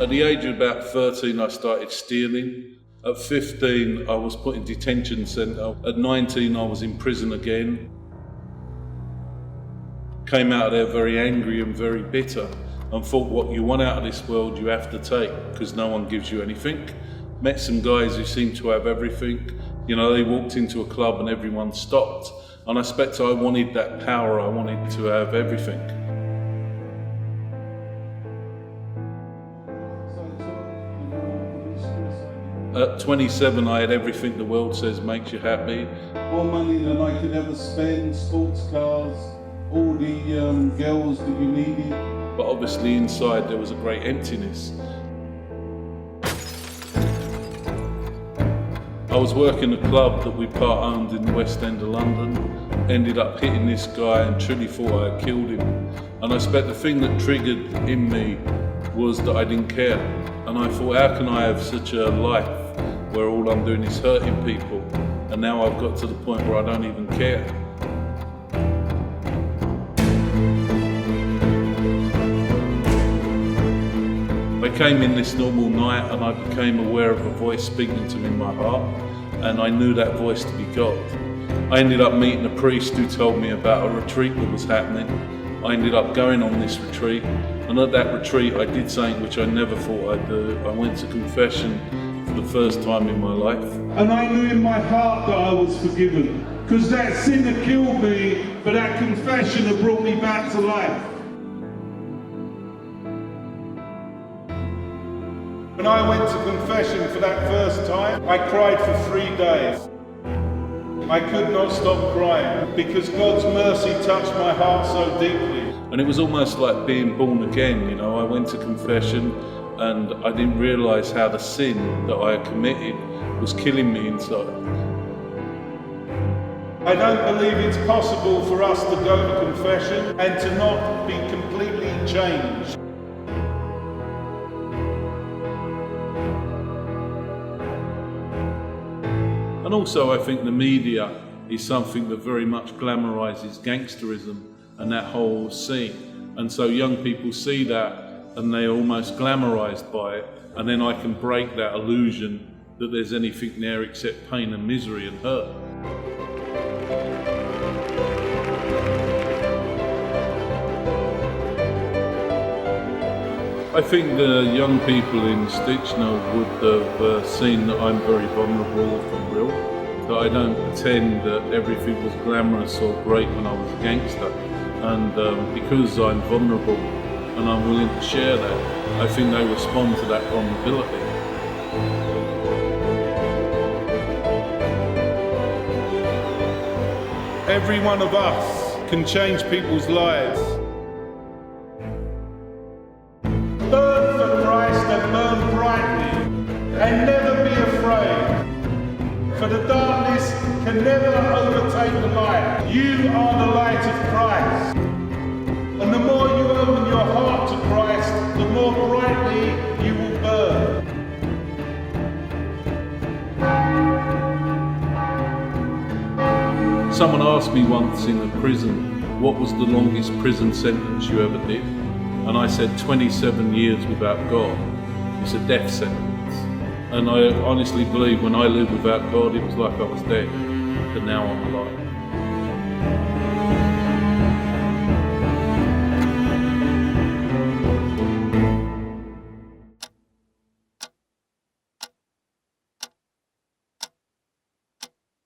At the age of about 13, I started stealing. At 15, I was put in detention centre. At 19, I was in prison again. Came out of there very angry and very bitter and thought what you want out of this world you have to take because no one gives you anything. Met some guys who seemed to have everything. You know, they walked into a club and everyone stopped. And I expect I wanted that power, I wanted to have everything. At 27, I had everything the world says makes you happy. More money than I could ever spend, sports cars, all the girls that you needed. But obviously inside there was a great emptiness. I was working a club that we part-owned in the West End of London, ended up hitting this guy and truly thought I had killed him. And I expect the thing that triggered in me was that I didn't care. And I thought, how can I have such a life where all I'm doing is hurting people? And now I've got to the point where I don't even care. I came in this normal night and I became aware of a voice speaking to me in my heart, and I knew that voice to be God. I ended up meeting a priest who told me about a retreat that was happening. I ended up going on this retreat, and at that retreat I did something which I never thought I'd do. I went to confession for the first time in my life. And I knew in my heart that I was forgiven, because that sin had killed me, but that confession had brought me back to life. When I went to confession for that first time, I cried for 3 days. I could not stop crying because God's mercy touched my heart so deeply. And it was almost like being born again, you know. I went to confession and I didn't realise how the sin that I had committed was killing me inside. I don't believe it's possible for us to go to confession and to not be completely changed. And also I think the media is something that very much glamorises gangsterism and that whole scene. And so young people see that and they're almost glamorised by it, and then I can break that illusion that there's anything there except pain and misery and hurt. I think the young people in Stični would have seen that I'm very vulnerable and real, that I don't pretend that everything was glamorous or great when I was a gangster. And because I'm vulnerable and I'm willing to share that, I think they respond to that vulnerability. Every one of us can change people's lives. Burn for Christ and burn brightly, and never be afraid, for the darkness can never overtake the light. You are the light of Christ, and the more you open your heart to Christ, the more brightly you will burn. Someone asked me once in a prison, what was the longest prison sentence you ever did? And I said 27 years without God. It's a death sentence. And I honestly believe when I lived without God, it was like I was dead, but now I'm alive.